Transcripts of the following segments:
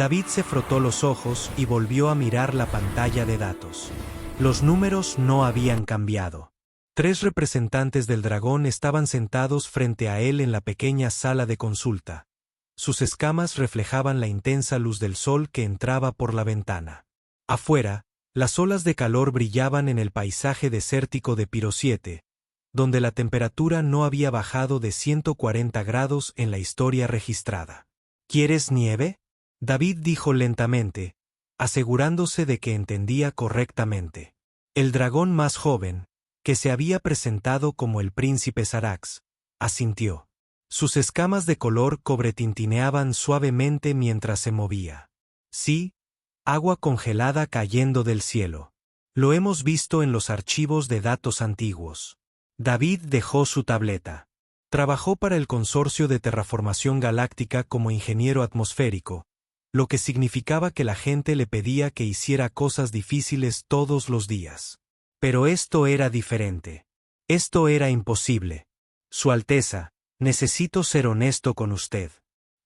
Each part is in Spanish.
David se frotó los ojos y volvió a mirar la pantalla de datos. Los números no habían cambiado. 3 representantes del dragón estaban sentados frente a él en la pequeña sala de consulta. Sus escamas reflejaban la intensa luz del sol que entraba por la ventana. Afuera, las olas de calor brillaban en el paisaje desértico de Piro 7, donde la temperatura no había bajado de 140 grados en la historia registrada. ¿Quieres nieve?, David dijo lentamente, asegurándose de que entendía correctamente. El dragón más joven, que se había presentado como el príncipe Sarax, asintió. Sus escamas de color cobre tintineaban suavemente mientras se movía. Sí, agua congelada cayendo del cielo. Lo hemos visto en los archivos de datos antiguos. David dejó su tableta. Trabajó para el Consorcio de Terraformación Galáctica como ingeniero atmosférico, lo que significaba que la gente le pedía que hiciera cosas difíciles todos los días. Pero esto era diferente. Esto era imposible. Su Alteza, necesito ser honesto con usted.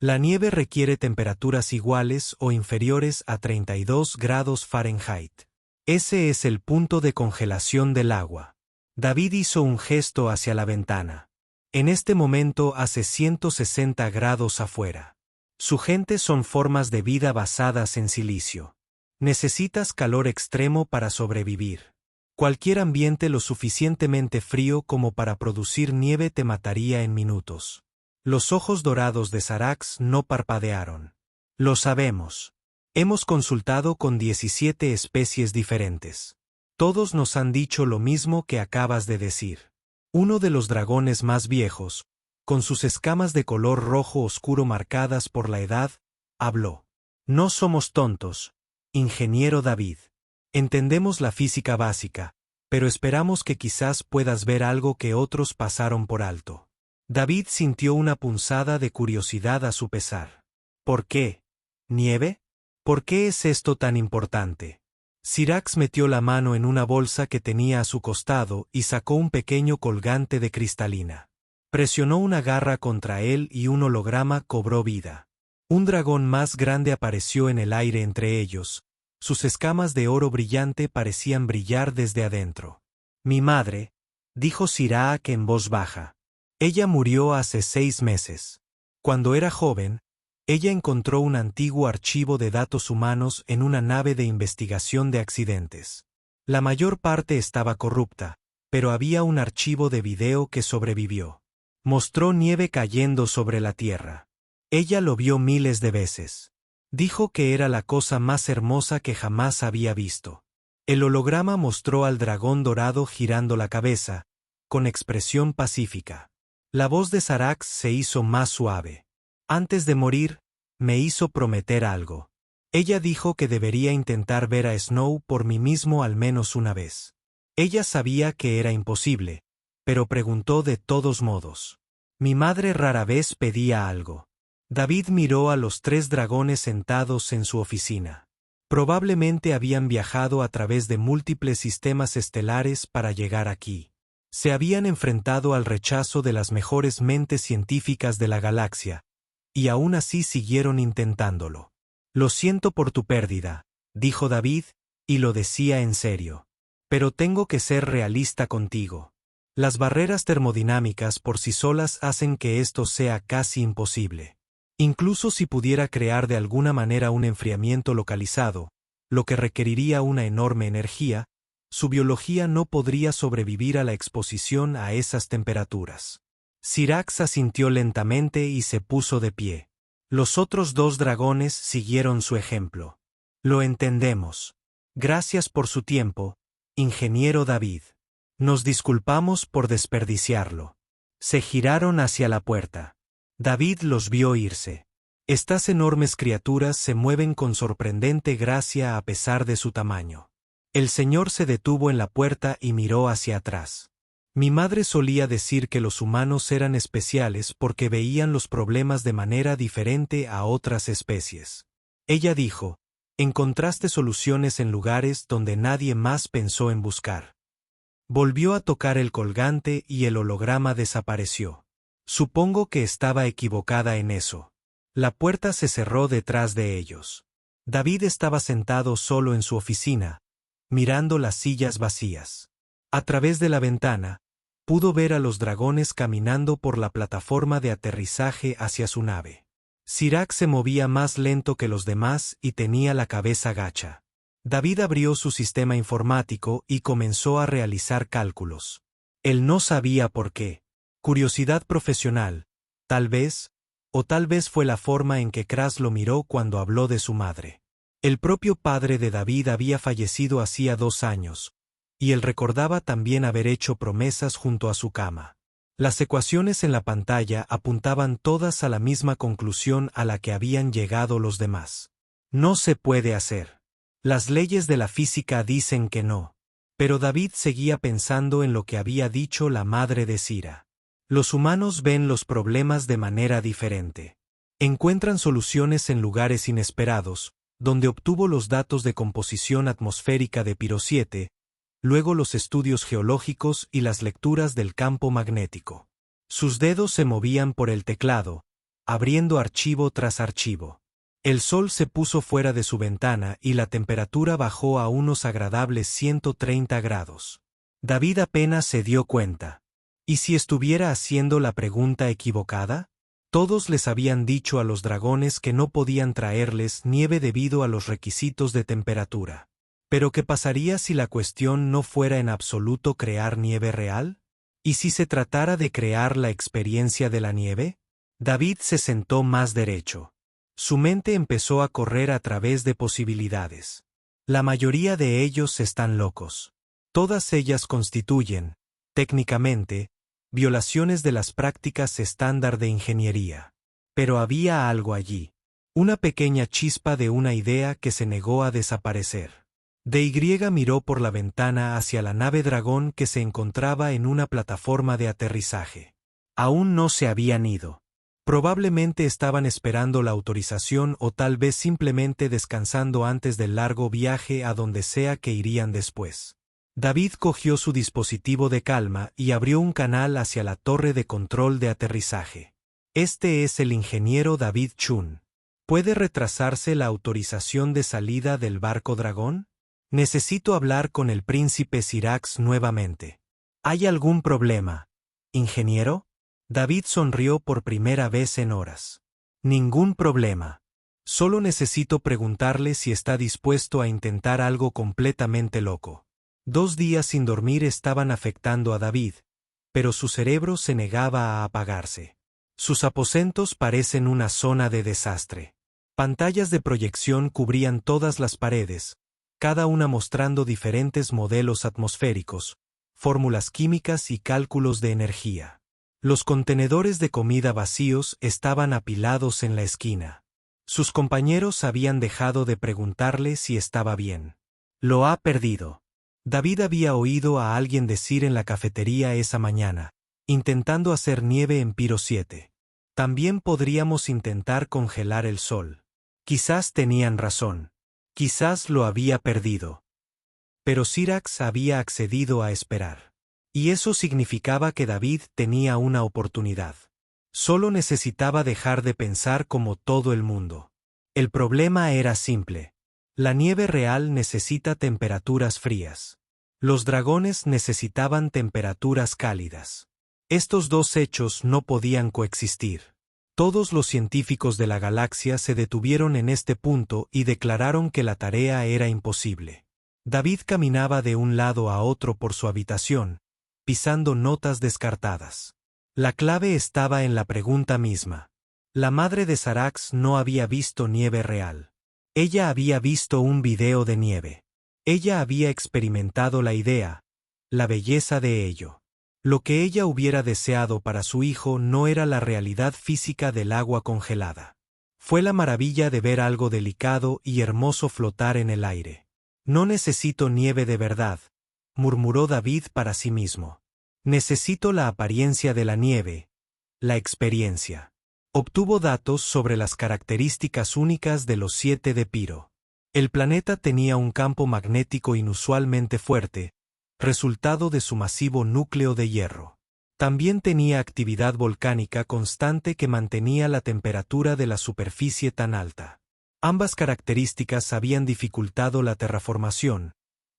La nieve requiere temperaturas iguales o inferiores a 32 grados Fahrenheit. Ese es el punto de congelación del agua. David hizo un gesto hacia la ventana. En este momento hace 160 grados afuera. Su gente son formas de vida basadas en silicio. Necesitas calor extremo para sobrevivir. Cualquier ambiente lo suficientemente frío como para producir nieve te mataría en minutos. Los ojos dorados de Sarax no parpadearon. Lo sabemos. Hemos consultado con 17 especies diferentes. Todos nos han dicho lo mismo que acabas de decir. Uno de los dragones más viejos, con sus escamas de color rojo oscuro marcadas por la edad, habló. No somos tontos, ingeniero David. Entendemos la física básica, pero esperamos que quizás puedas ver algo que otros pasaron por alto. David sintió una punzada de curiosidad a su pesar. ¿Por qué? ¿Nieve? ¿Por qué es esto tan importante? Sirax metió la mano en una bolsa que tenía a su costado y sacó un pequeño colgante de cristalina. Presionó una garra contra él y un holograma cobró vida. Un dragón más grande apareció en el aire entre ellos. Sus escamas de oro brillante parecían brillar desde adentro. Mi madre, dijo Sirac en voz baja. Ella murió hace 6 meses. Cuando era joven, ella encontró un antiguo archivo de datos humanos en una nave de investigación de accidentes. La mayor parte estaba corrupta, pero había un archivo de video que sobrevivió. Mostró nieve cayendo sobre la tierra. Ella lo vio miles de veces. Dijo que era la cosa más hermosa que jamás había visto. El holograma mostró al dragón dorado girando la cabeza, con expresión pacífica. La voz de Sarax se hizo más suave. Antes de morir, me hizo prometer algo. Ella dijo que debería intentar ver a Snow por mí mismo al menos una vez. Ella sabía que era imposible, pero preguntó de todos modos. Mi madre rara vez pedía algo. David miró a los 3 dragones sentados en su oficina. Probablemente habían viajado a través de múltiples sistemas estelares para llegar aquí. Se habían enfrentado al rechazo de las mejores mentes científicas de la galaxia, y aún así siguieron intentándolo. Lo siento por tu pérdida, dijo David, y lo decía en serio. Pero tengo que ser realista contigo. Las barreras termodinámicas por sí solas hacen que esto sea casi imposible. Incluso si pudiera crear de alguna manera un enfriamiento localizado, lo que requeriría una enorme energía, su biología no podría sobrevivir a la exposición a esas temperaturas. Sirax asintió lentamente y se puso de pie. Los otros 2 dragones siguieron su ejemplo. Lo entendemos. Gracias por su tiempo, ingeniero David. Nos disculpamos por desperdiciarlo. Se giraron hacia la puerta. David los vio irse. Estas enormes criaturas se mueven con sorprendente gracia a pesar de su tamaño. El señor se detuvo en la puerta y miró hacia atrás. Mi madre solía decir que los humanos eran especiales porque veían los problemas de manera diferente a otras especies. Ella dijo, encontraste soluciones en lugares donde nadie más pensó en buscar. Volvió a tocar el colgante y el holograma desapareció. Supongo que estaba equivocada en eso. La puerta se cerró detrás de ellos. David estaba sentado solo en su oficina, mirando las sillas vacías. A través de la ventana, pudo ver a los dragones caminando por la plataforma de aterrizaje hacia su nave. Sirac se movía más lento que los demás y tenía la cabeza gacha. David abrió su sistema informático y comenzó a realizar cálculos. Él no sabía por qué. Curiosidad profesional, tal vez, o tal vez fue la forma en que Kras lo miró cuando habló de su madre. El propio padre de David había fallecido hacía 2 años, y él recordaba también haber hecho promesas junto a su cama. Las ecuaciones en la pantalla apuntaban todas a la misma conclusión a la que habían llegado los demás. No se puede hacer. Las leyes de la física dicen que no. Pero David seguía pensando en lo que había dicho la madre de Sira. Los humanos ven los problemas de manera diferente. Encuentran soluciones en lugares inesperados, donde obtuvo los datos de composición atmosférica de Piro 7, luego los estudios geológicos y las lecturas del campo magnético. Sus dedos se movían por el teclado, abriendo archivo tras archivo. El sol se puso fuera de su ventana y la temperatura bajó a unos agradables 130 grados. David apenas se dio cuenta. ¿Y si estuviera haciendo la pregunta equivocada? Todos les habían dicho a los dragones que no podían traerles nieve debido a los requisitos de temperatura. ¿Pero qué pasaría si la cuestión no fuera en absoluto crear nieve real? ¿Y si se tratara de crear la experiencia de la nieve? David se sentó más derecho. Su mente empezó a correr a través de posibilidades. La mayoría de ellos están locos. Todas ellas constituyen, técnicamente, violaciones de las prácticas estándar de ingeniería. Pero había algo allí. Una pequeña chispa de una idea que se negó a desaparecer. DY miró por la ventana hacia la nave dragón que se encontraba en una plataforma de aterrizaje. Aún no se habían ido. Probablemente estaban esperando la autorización o tal vez simplemente descansando antes del largo viaje a donde sea que irían después. David cogió su dispositivo de calma y abrió un canal hacia la torre de control de aterrizaje. Este es el ingeniero David Chun. ¿Puede retrasarse la autorización de salida del barco dragón? Necesito hablar con el príncipe Sirax nuevamente. ¿Hay algún problema, ingeniero? David sonrió por primera vez en horas. Ningún problema. Solo necesito preguntarle si está dispuesto a intentar algo completamente loco. 2 días sin dormir estaban afectando a David, pero su cerebro se negaba a apagarse. Sus aposentos parecen una zona de desastre. Pantallas de proyección cubrían todas las paredes, cada una mostrando diferentes modelos atmosféricos, fórmulas químicas y cálculos de energía. Los contenedores de comida vacíos estaban apilados en la esquina. Sus compañeros habían dejado de preguntarle si estaba bien. Lo ha perdido. David había oído a alguien decir en la cafetería esa mañana, intentando hacer nieve en Piro 7. También podríamos intentar congelar el sol. Quizás tenían razón. Quizás lo había perdido. Pero Sirax había accedido a esperar. Y eso significaba que David tenía una oportunidad. Solo necesitaba dejar de pensar como todo el mundo. El problema era simple. La nieve real necesita temperaturas frías. Los dragones necesitaban temperaturas cálidas. Estos 2 hechos no podían coexistir. Todos los científicos de la galaxia se detuvieron en este punto y declararon que la tarea era imposible. David caminaba de un lado a otro por su habitación, pisando notas descartadas. La clave estaba en la pregunta misma. La madre de Sarax no había visto nieve real. Ella había visto un video de nieve. Ella había experimentado la idea, la belleza de ello. Lo que ella hubiera deseado para su hijo no era la realidad física del agua congelada. Fue la maravilla de ver algo delicado y hermoso flotar en el aire. No necesito nieve de verdad, murmuró David para sí mismo. Necesito la apariencia de la nieve, la experiencia. Obtuvo datos sobre las características únicas de los 7 de Piro. El planeta tenía un campo magnético inusualmente fuerte, resultado de su masivo núcleo de hierro. También tenía actividad volcánica constante que mantenía la temperatura de la superficie tan alta. Ambas características habían dificultado la terraformación,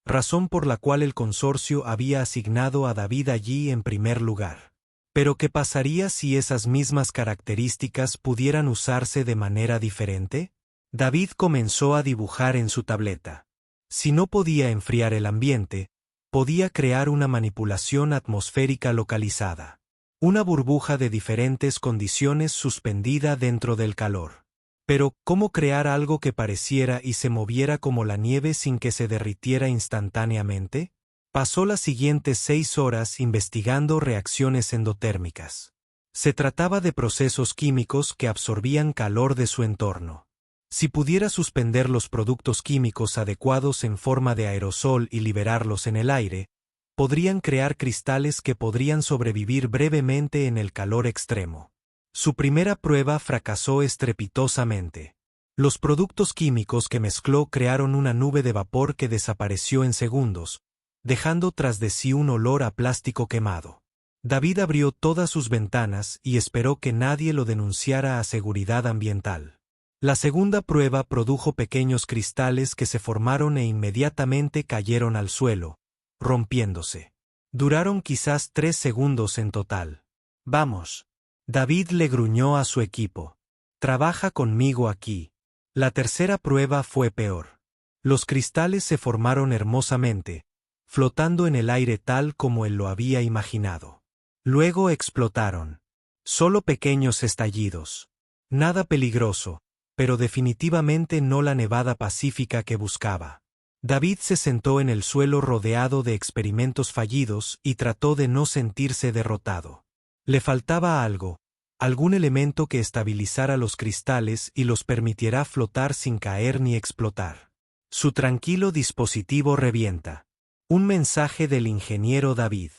razón por la cual el consorcio había asignado a David allí en primer lugar. Pero ¿qué pasaría si esas mismas características pudieran usarse de manera diferente? David comenzó a dibujar en su tableta. Si no podía enfriar el ambiente, podía crear una manipulación atmosférica localizada. Una burbuja de diferentes condiciones suspendida dentro del calor. Pero, ¿cómo crear algo que pareciera y se moviera como la nieve sin que se derritiera instantáneamente? Pasó las siguientes 6 horas investigando reacciones endotérmicas. Se trataba de procesos químicos que absorbían calor de su entorno. Si pudiera suspender los productos químicos adecuados en forma de aerosol y liberarlos en el aire, podrían crear cristales que podrían sobrevivir brevemente en el calor extremo. Su primera prueba fracasó estrepitosamente. Los productos químicos que mezcló crearon una nube de vapor que desapareció en segundos, dejando tras de sí un olor a plástico quemado. David abrió todas sus ventanas y esperó que nadie lo denunciara a seguridad ambiental. La segunda prueba produjo pequeños cristales que se formaron e inmediatamente cayeron al suelo, rompiéndose. Duraron quizás 3 segundos en total. «Vamos». David le gruñó a su equipo. «Trabaja conmigo aquí». La tercera prueba fue peor. Los cristales se formaron hermosamente, flotando en el aire tal como él lo había imaginado. Luego explotaron. Solo pequeños estallidos. Nada peligroso, pero definitivamente no la nevada pacífica que buscaba. David se sentó en el suelo rodeado de experimentos fallidos y trató de no sentirse derrotado. Le faltaba algo, algún elemento que estabilizara los cristales y los permitiera flotar sin caer ni explotar. Su tranquilo dispositivo revienta. Un mensaje del ingeniero David.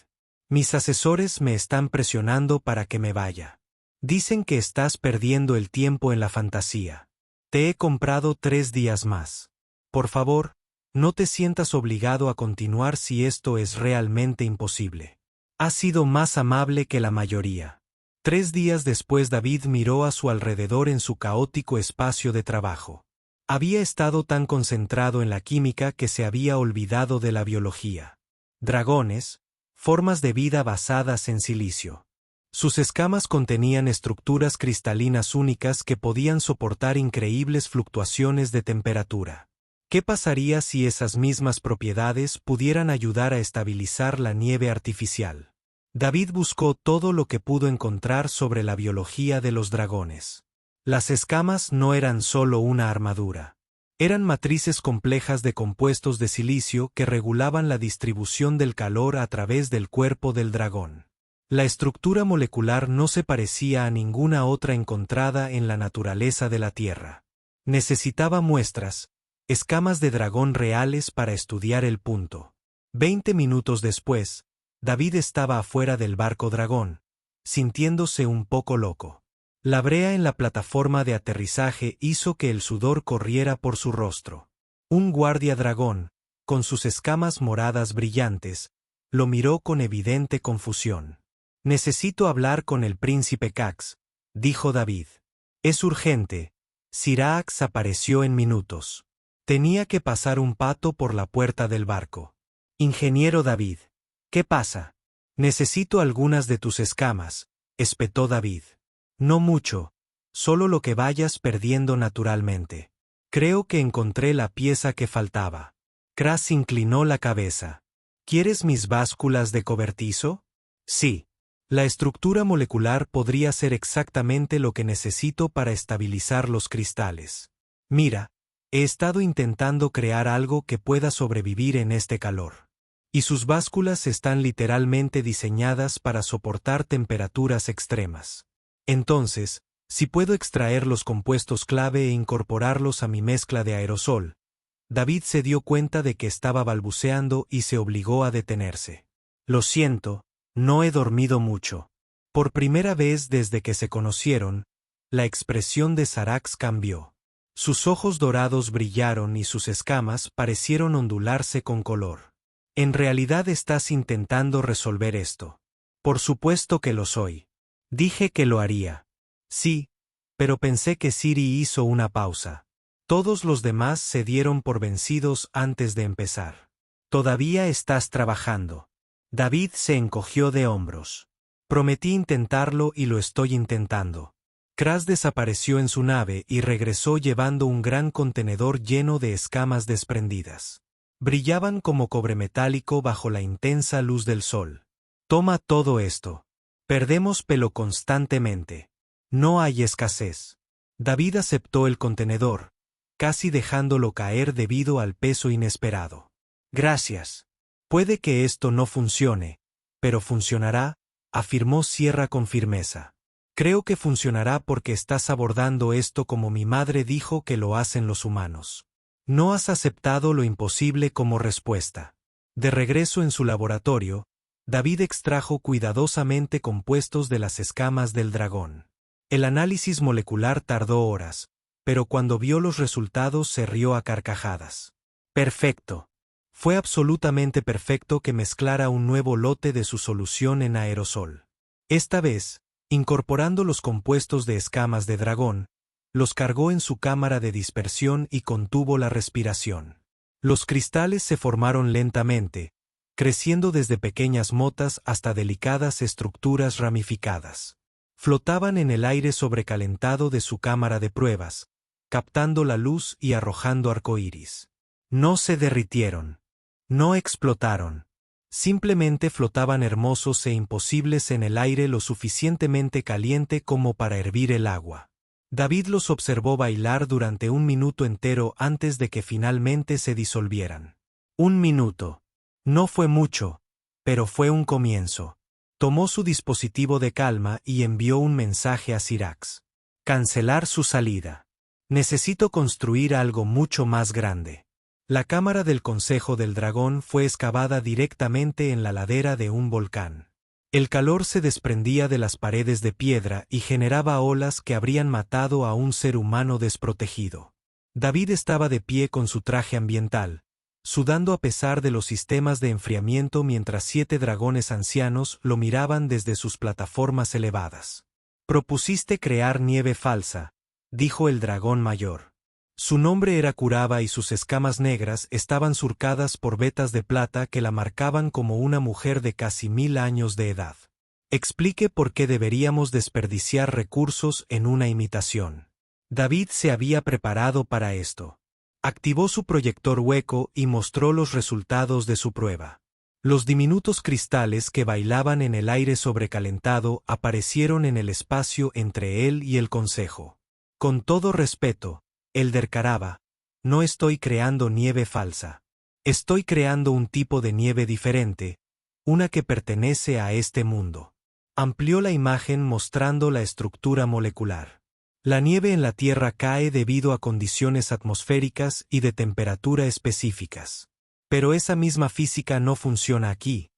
«Mis asesores me están presionando para que me vaya. Dicen que estás perdiendo el tiempo en la fantasía. Te he comprado 3 días más. Por favor, no te sientas obligado a continuar si esto es realmente imposible. Has sido más amable que la mayoría». 3 días después David miró a su alrededor en su caótico espacio de trabajo. Había estado tan concentrado en la química que se había olvidado de la biología. Dragones, formas de vida basadas en silicio. Sus escamas contenían estructuras cristalinas únicas que podían soportar increíbles fluctuaciones de temperatura. ¿Qué pasaría si esas mismas propiedades pudieran ayudar a estabilizar la nieve artificial? David buscó todo lo que pudo encontrar sobre la biología de los dragones. Las escamas no eran solo una armadura. Eran matrices complejas de compuestos de silicio que regulaban la distribución del calor a través del cuerpo del dragón. La estructura molecular no se parecía a ninguna otra encontrada en la naturaleza de la Tierra. Necesitaba muestras, escamas de dragón reales para estudiar el punto. 20 minutos después, David estaba afuera del barco dragón, sintiéndose un poco loco. La brea en la plataforma de aterrizaje hizo que el sudor corriera por su rostro. Un guardia dragón, con sus escamas moradas brillantes, lo miró con evidente confusión. «Necesito hablar con el príncipe Cax», dijo David. «Es urgente». Sirax apareció en minutos. Tenía que pasar un pato por la puerta del barco. «Ingeniero David». «¿Qué pasa?» «Necesito algunas de tus escamas», espetó David. «No mucho, solo lo que vayas perdiendo naturalmente. Creo que encontré la pieza que faltaba». Kras inclinó la cabeza. «¿Quieres mis básculas de cobertizo?» «Sí. La estructura molecular podría ser exactamente lo que necesito para estabilizar los cristales. Mira, he estado intentando crear algo que pueda sobrevivir en este calor. Y sus básculas están literalmente diseñadas para soportar temperaturas extremas. Entonces, si puedo extraer los compuestos clave e incorporarlos a mi mezcla de aerosol». David se dio cuenta de que estaba balbuceando y se obligó a detenerse. «Lo siento, no he dormido mucho». Por primera vez desde que se conocieron, la expresión de Sarax cambió. Sus ojos dorados brillaron y sus escamas parecieron ondularse con color. «En realidad estás intentando resolver esto. Por supuesto que lo soy. Dije que lo haría. Sí, pero pensé que Siri hizo una pausa. Todos los demás se dieron por vencidos antes de empezar. Todavía estás trabajando. David se encogió de hombros. Prometí intentarlo y lo estoy intentando. Kras desapareció en su nave y regresó llevando un gran contenedor lleno de escamas desprendidas. Brillaban como cobre metálico bajo la intensa luz del sol. Toma todo esto. Perdemos pelo constantemente. No hay escasez. David aceptó el contenedor, casi dejándolo caer debido al peso inesperado. Gracias. Puede que esto no funcione, pero funcionará, afirmó Sierra con firmeza. Creo que funcionará porque estás abordando esto como mi madre dijo que lo hacen los humanos. No has aceptado lo imposible como respuesta. De regreso en su laboratorio, David extrajo cuidadosamente compuestos de las escamas del dragón. El análisis molecular tardó horas, pero cuando vio los resultados se rió a carcajadas. Perfecto. Fue absolutamente perfecto que mezclara un nuevo lote de su solución en aerosol. Esta vez, incorporando los compuestos de escamas de dragón, los cargó en su cámara de dispersión y contuvo la respiración. Los cristales se formaron lentamente, creciendo desde pequeñas motas hasta delicadas estructuras ramificadas. Flotaban en el aire sobrecalentado de su cámara de pruebas, captando la luz y arrojando arcoíris. No se derritieron. No explotaron. Simplemente flotaban hermosos e imposibles en el aire lo suficientemente caliente como para hervir el agua. David los observó bailar durante un minuto entero antes de que finalmente se disolvieran. Un minuto. No fue mucho, pero fue un comienzo. Tomó su dispositivo de calma y envió un mensaje a Syrax. Cancelar su salida. Necesito construir algo mucho más grande. La cámara del Consejo del Dragón fue excavada directamente en la ladera de un volcán. El calor se desprendía de las paredes de piedra y generaba olas que habrían matado a un ser humano desprotegido. David estaba de pie con su traje ambiental, sudando a pesar de los sistemas de enfriamiento mientras 7 dragones ancianos lo miraban desde sus plataformas elevadas. Propusiste crear nieve falsa, dijo el dragón mayor. Su nombre era Kuraba y sus escamas negras estaban surcadas por vetas de plata que la marcaban como una mujer de casi 1000 años de edad. Explique por qué deberíamos desperdiciar recursos en una imitación. David se había preparado para esto. Activó su proyector hueco y mostró los resultados de su prueba. Los diminutos cristales que bailaban en el aire sobrecalentado aparecieron en el espacio entre él y el consejo. Con todo respeto, Elder Karaba, no estoy creando nieve falsa. Estoy creando un tipo de nieve diferente, una que pertenece a este mundo. Amplió la imagen mostrando la estructura molecular. La nieve en la Tierra cae debido a condiciones atmosféricas y de temperatura específicas. Pero esa misma física no funciona aquí,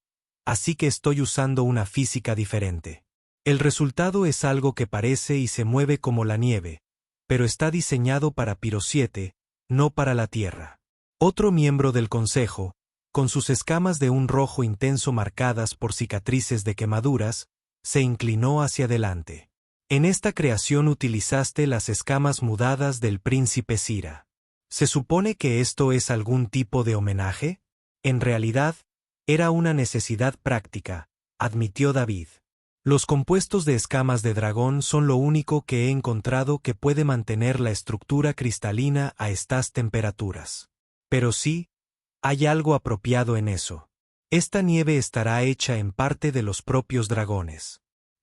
así que estoy usando una física diferente. El resultado es algo que parece y se mueve como la nieve, pero está diseñado para Piro 7, no para la Tierra. Otro miembro del Consejo, con sus escamas de un rojo intenso marcadas por cicatrices de quemaduras, se inclinó hacia adelante. En esta creación utilizaste las escamas mudadas del príncipe Sira. ¿Se supone que esto es algún tipo de homenaje? En realidad, era una necesidad práctica, admitió David. Los compuestos de escamas de dragón son lo único que he encontrado que puede mantener la estructura cristalina a estas temperaturas. Pero sí, hay algo apropiado en eso. Esta nieve estará hecha en parte de los propios dragones.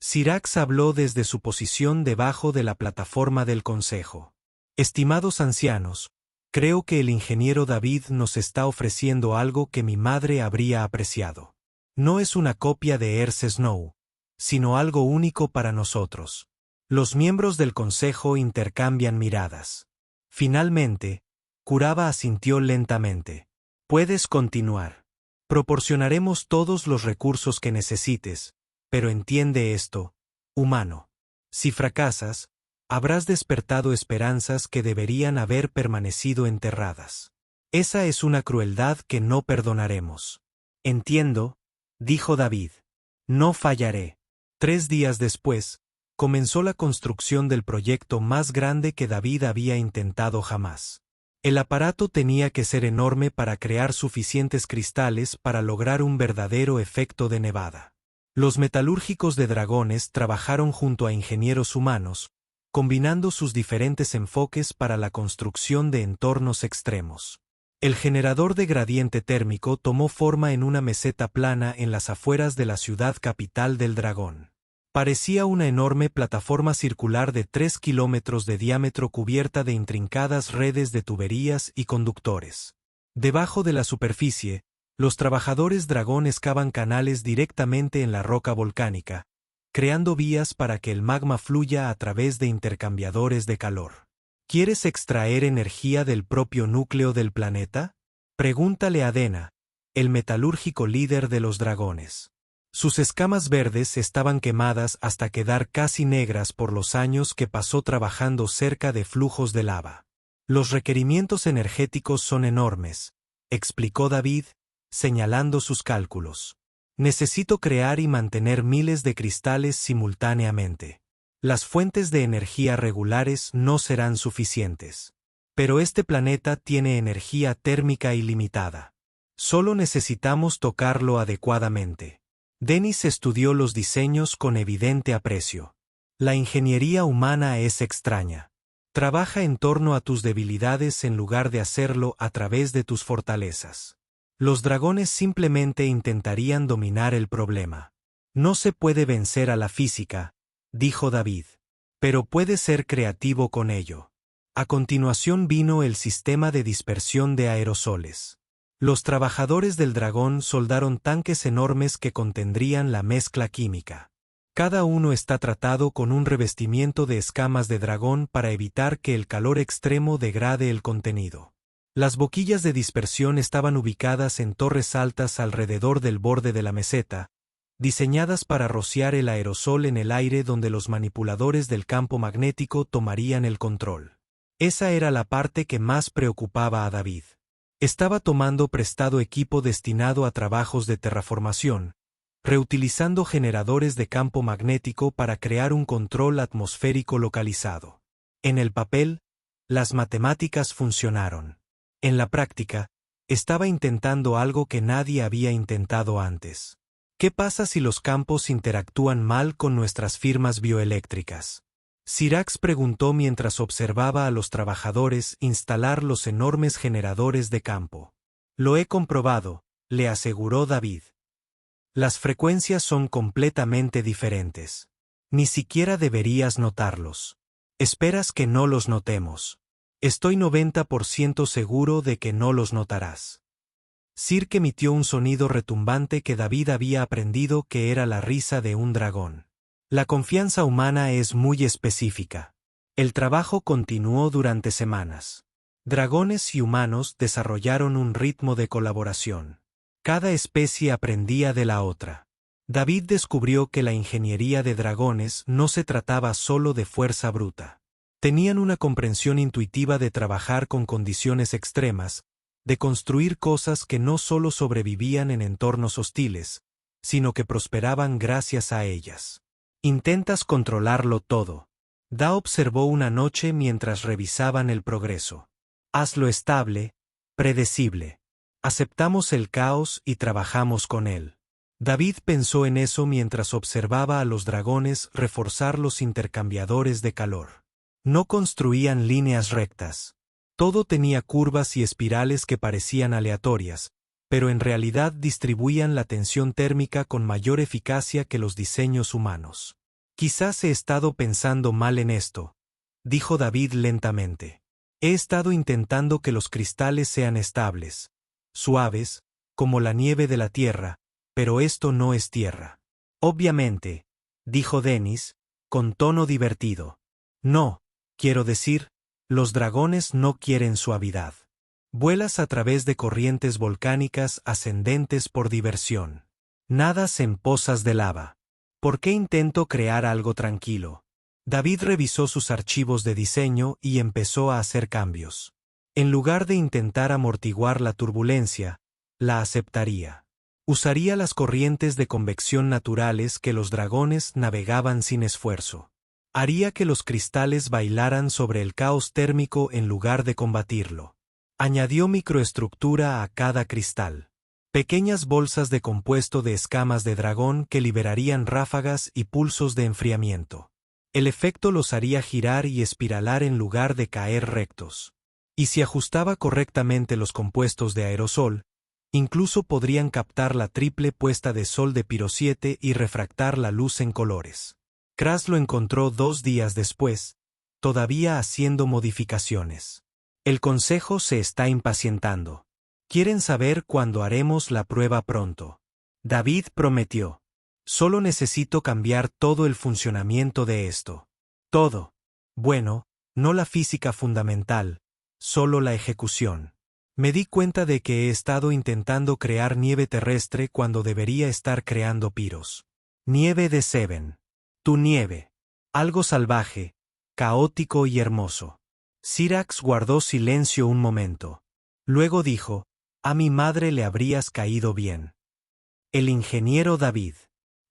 Syrax habló desde su posición debajo de la plataforma del consejo. Estimados ancianos, creo que el ingeniero David nos está ofreciendo algo que mi madre habría apreciado. No es una copia de Earth Snow, sino algo único para nosotros. Los miembros del consejo intercambian miradas. Finalmente, Kuraba asintió lentamente. Puedes continuar. Proporcionaremos todos los recursos que necesites, pero entiende esto, humano. Si fracasas, habrás despertado esperanzas que deberían haber permanecido enterradas. Esa es una crueldad que no perdonaremos. Entiendo, dijo David. No fallaré. 3 días después, comenzó la construcción del proyecto más grande que David había intentado jamás. El aparato tenía que ser enorme para crear suficientes cristales para lograr un verdadero efecto de nevada. Los metalúrgicos de Dragones trabajaron junto a ingenieros humanos, combinando sus diferentes enfoques para la construcción de entornos extremos. El generador de gradiente térmico tomó forma en una meseta plana en las afueras de la ciudad capital del dragón. Parecía una enorme plataforma circular de 3 kilómetros de diámetro cubierta de intrincadas redes de tuberías y conductores. Debajo de la superficie, los trabajadores dragón excavan canales directamente en la roca volcánica, creando vías para que el magma fluya a través de intercambiadores de calor. ¿Quieres extraer energía del propio núcleo del planeta? Pregúntale a Dena, el metalúrgico líder de los dragones. Sus escamas verdes estaban quemadas hasta quedar casi negras por los años que pasó trabajando cerca de flujos de lava. Los requerimientos energéticos son enormes, explicó David, señalando sus cálculos. Necesito crear y mantener miles de cristales simultáneamente. Las fuentes de energía regulares no serán suficientes. Pero este planeta tiene energía térmica ilimitada. Solo necesitamos tocarlo adecuadamente. Dennis estudió los diseños con evidente aprecio. La ingeniería humana es extraña. Trabaja en torno a tus debilidades en lugar de hacerlo a través de tus fortalezas. Los dragones simplemente intentarían dominar el problema. No se puede vencer a la física, dijo David. Pero puede ser creativo con ello. A continuación vino el sistema de dispersión de aerosoles. Los trabajadores del dragón soldaron tanques enormes que contendrían la mezcla química. Cada uno está tratado con un revestimiento de escamas de dragón para evitar que el calor extremo degrade el contenido. Las boquillas de dispersión estaban ubicadas en torres altas alrededor del borde de la meseta, diseñadas para rociar el aerosol en el aire donde los manipuladores del campo magnético tomarían el control. Esa era la parte que más preocupaba a David. Estaba tomando prestado equipo destinado a trabajos de terraformación, reutilizando generadores de campo magnético para crear un control atmosférico localizado. En el papel, las matemáticas funcionaron. En la práctica, estaba intentando algo que nadie había intentado antes. ¿Qué pasa si los campos interactúan mal con nuestras firmas bioeléctricas? Sirax preguntó mientras observaba a los trabajadores instalar los enormes generadores de campo. Lo he comprobado, le aseguró David. Las frecuencias son completamente diferentes. Ni siquiera deberías notarlos. Esperas que no los notemos. Estoy 90% seguro de que no los notarás. Sirk emitió un sonido retumbante que David había aprendido que era la risa de un dragón. La confianza humana es muy específica. El trabajo continuó durante semanas. Dragones y humanos desarrollaron un ritmo de colaboración. Cada especie aprendía de la otra. David descubrió que la ingeniería de dragones no se trataba solo de fuerza bruta. Tenían una comprensión intuitiva de trabajar con condiciones extremas, de construir cosas que no solo sobrevivían en entornos hostiles, sino que prosperaban gracias a ellas. Intentas controlarlo todo. Da observó una noche mientras revisaban el progreso. Hazlo estable, predecible. Aceptamos el caos y trabajamos con él. David pensó en eso mientras observaba a los dragones reforzar los intercambiadores de calor. No construían líneas rectas. Todo tenía curvas y espirales que parecían aleatorias, pero en realidad distribuían la tensión térmica con mayor eficacia que los diseños humanos. Quizás he estado pensando mal en esto, dijo David lentamente. He estado intentando que los cristales sean estables, suaves, como la nieve de la tierra, pero esto no es tierra. Obviamente, dijo Dennis, con tono divertido. No, quiero decir, los dragones no quieren suavidad. Vuelas a través de corrientes volcánicas ascendentes por diversión. Nadas en pozas de lava. ¿Por qué intento crear algo tranquilo? David revisó sus archivos de diseño y empezó a hacer cambios. En lugar de intentar amortiguar la turbulencia, la aceptaría. Usaría las corrientes de convección naturales que los dragones navegaban sin esfuerzo. Haría que los cristales bailaran sobre el caos térmico en lugar de combatirlo. Añadió microestructura a cada cristal. Pequeñas bolsas de compuesto de escamas de dragón que liberarían ráfagas y pulsos de enfriamiento. El efecto los haría girar y espiralar en lugar de caer rectos. Y si ajustaba correctamente los compuestos de aerosol, incluso podrían captar la triple puesta de sol de Piro 7 y refractar la luz en colores. Kraz lo encontró 2 días después, todavía haciendo modificaciones. El consejo se está impacientando. Quieren saber cuándo haremos la prueba pronto. David prometió. Solo necesito cambiar todo el funcionamiento de esto. Todo. Bueno, no la física fundamental, solo la ejecución. Me di cuenta de que he estado intentando crear nieve terrestre cuando debería estar creando piros. Nieve de Seven. Tu nieve. Algo salvaje, caótico y hermoso. Syrax guardó silencio un momento. Luego dijo, a mi madre le habrías caído bien. El ingeniero David.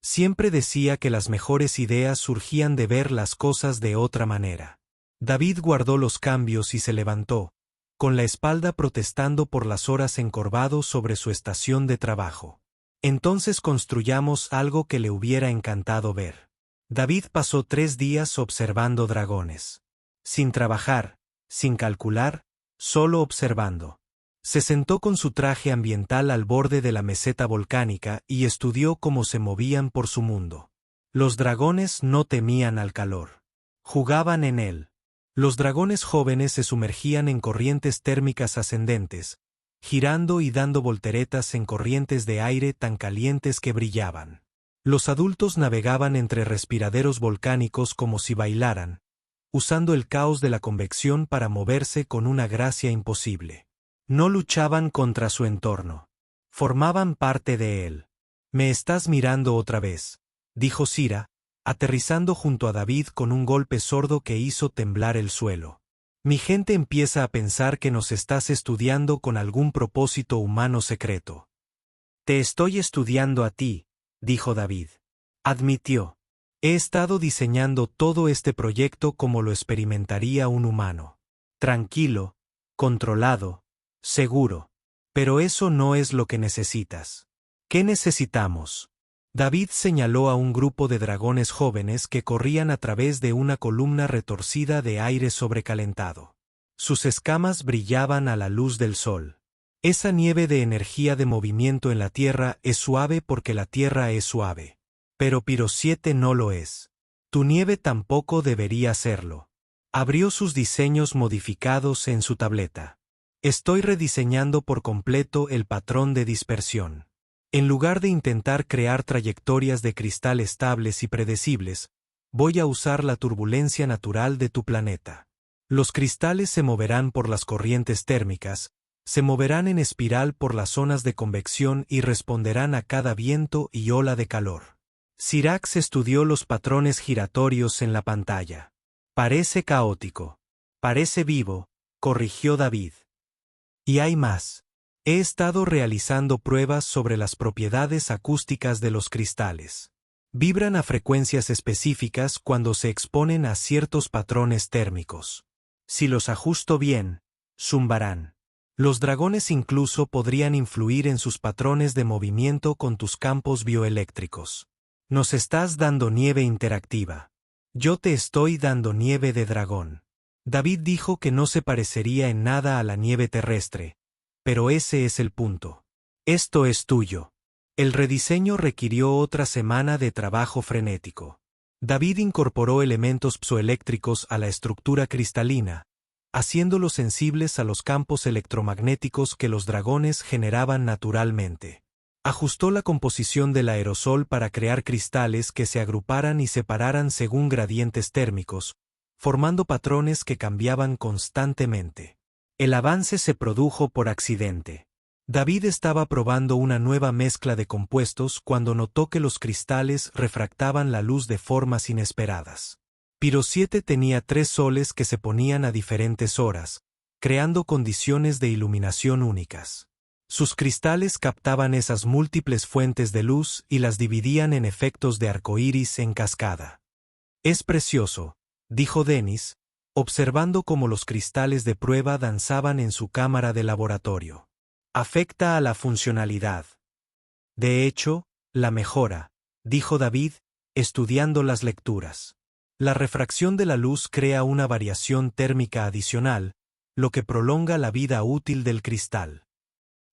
Siempre decía que las mejores ideas surgían de ver las cosas de otra manera. David guardó los cambios y se levantó, con la espalda protestando por las horas encorvado sobre su estación de trabajo. Entonces construyamos algo que le hubiera encantado ver. David pasó 3 días observando dragones. Sin trabajar, sin calcular, solo observando. Se sentó con su traje ambiental al borde de la meseta volcánica y estudió cómo se movían por su mundo. Los dragones no temían al calor. Jugaban en él. Los dragones jóvenes se sumergían en corrientes térmicas ascendentes, girando y dando volteretas en corrientes de aire tan calientes que brillaban. Los adultos navegaban entre respiraderos volcánicos como si bailaran, usando el caos de la convección para moverse con una gracia imposible. No luchaban contra su entorno. Formaban parte de él. «Me estás mirando otra vez», dijo Sira, aterrizando junto a David con un golpe sordo que hizo temblar el suelo. «Mi gente empieza a pensar que nos estás estudiando con algún propósito humano secreto». «Te estoy estudiando a ti», dijo David. Admitió. «He estado diseñando todo este proyecto como lo experimentaría un humano. Tranquilo, controlado, seguro. Pero eso no es lo que necesitas». «¿Qué necesitamos?». David señaló a un grupo de dragones jóvenes que corrían a través de una columna retorcida de aire sobrecalentado. Sus escamas brillaban a la luz del sol. Esa nieve de energía de movimiento en la Tierra es suave porque la Tierra es suave. Pero Piro 7 no lo es. Tu nieve tampoco debería serlo. Abrió sus diseños modificados en su tableta. Estoy rediseñando por completo el patrón de dispersión. En lugar de intentar crear trayectorias de cristal estables y predecibles, voy a usar la turbulencia natural de tu planeta. Los cristales se moverán por las corrientes térmicas, se moverán en espiral por las zonas de convección y responderán a cada viento y ola de calor. Syrax estudió los patrones giratorios en la pantalla. Parece caótico. Parece vivo, corrigió David. Y hay más. He estado realizando pruebas sobre las propiedades acústicas de los cristales. Vibran a frecuencias específicas cuando se exponen a ciertos patrones térmicos. Si los ajusto bien, zumbarán. Los dragones incluso podrían influir en sus patrones de movimiento con tus campos bioeléctricos. Nos estás dando nieve interactiva. Yo te estoy dando nieve de dragón. David dijo que no se parecería en nada a la nieve terrestre. Pero ese es el punto. Esto es tuyo. El rediseño requirió otra semana de trabajo frenético. David incorporó elementos psoeléctricos a la estructura cristalina, haciéndolos sensibles a los campos electromagnéticos que los dragones generaban naturalmente. Ajustó la composición del aerosol para crear cristales que se agruparan y separaran según gradientes térmicos, formando patrones que cambiaban constantemente. El avance se produjo por accidente. David estaba probando una nueva mezcla de compuestos cuando notó que los cristales refractaban la luz de formas inesperadas. Piro 7 tenía 3 soles que se ponían a diferentes horas, creando condiciones de iluminación únicas. Sus cristales captaban esas múltiples fuentes de luz y las dividían en efectos de arcoíris en cascada. «Es precioso», dijo Dennis, observando cómo los cristales de prueba danzaban en su cámara de laboratorio. «Afecta a la funcionalidad». «De hecho, la mejora», dijo David, estudiando las lecturas. «La refracción de la luz crea una variación térmica adicional, lo que prolonga la vida útil del cristal.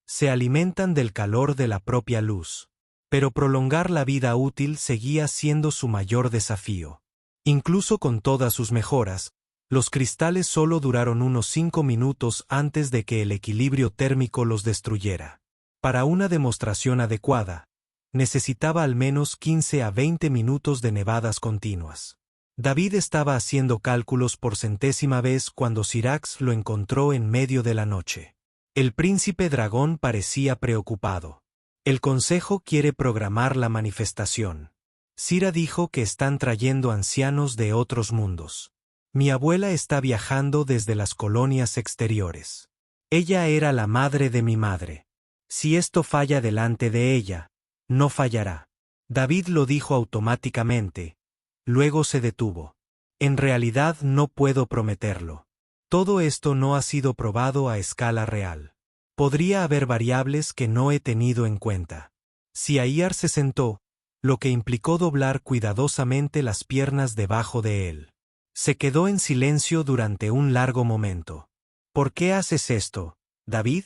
Se alimentan del calor de la propia luz. Pero prolongar la vida útil seguía siendo su mayor desafío. Incluso con todas sus mejoras, los cristales solo duraron unos 5 minutos antes de que el equilibrio térmico los destruyera. Para una demostración adecuada, necesitaba al menos 15 a 20 minutos de nevadas continuas. David estaba haciendo cálculos por centésima vez cuando Syrax lo encontró en medio de la noche. El príncipe dragón parecía preocupado. «El consejo quiere programar la manifestación. Sira dijo que están trayendo ancianos de otros mundos. Mi abuela está viajando desde las colonias exteriores. Ella era la madre de mi madre. Si esto falla delante de ella, no fallará». David lo dijo automáticamente. Luego se detuvo. «En realidad no puedo prometerlo. Todo esto no ha sido probado a escala real. Podría haber variables que no he tenido en cuenta». Siayar se sentó, lo que implicó doblar cuidadosamente las piernas debajo de él. Se quedó en silencio durante un largo momento. «¿Por qué haces esto, David?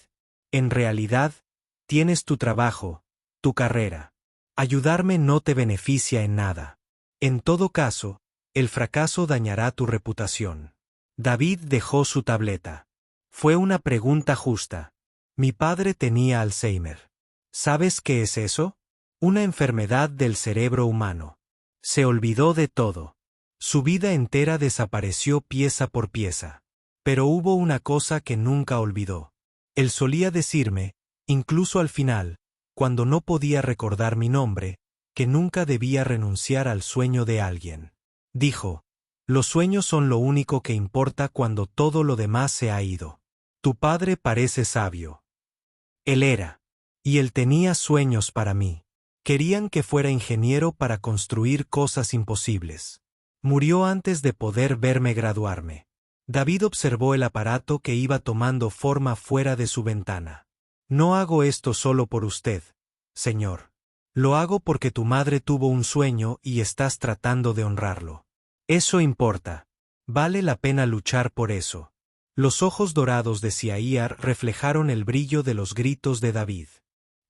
En realidad, tienes tu trabajo, tu carrera. Ayudarme no te beneficia en nada. En todo caso, el fracaso dañará tu reputación». David dejó su tableta. «Fue una pregunta justa. Mi padre tenía Alzheimer. ¿Sabes qué es eso? Una enfermedad del cerebro humano. Se olvidó de todo. Su vida entera desapareció pieza por pieza. Pero hubo una cosa que nunca olvidó. Él solía decirme, incluso al final, cuando no podía recordar mi nombre, que nunca debía renunciar al sueño de alguien. Dijo: los sueños son lo único que importa cuando todo lo demás se ha ido. Tu padre parece sabio. Él era. Y él tenía sueños para mí. Querían que fuera ingeniero para construir cosas imposibles. Murió antes de poder verme graduarme». David observó el aparato que iba tomando forma fuera de su ventana. «No hago esto solo por usted, señor. Lo hago porque tu madre tuvo un sueño y estás tratando de honrarlo. Eso importa. Vale la pena luchar por eso». Los ojos dorados de Siayar reflejaron el brillo de los gritos de David.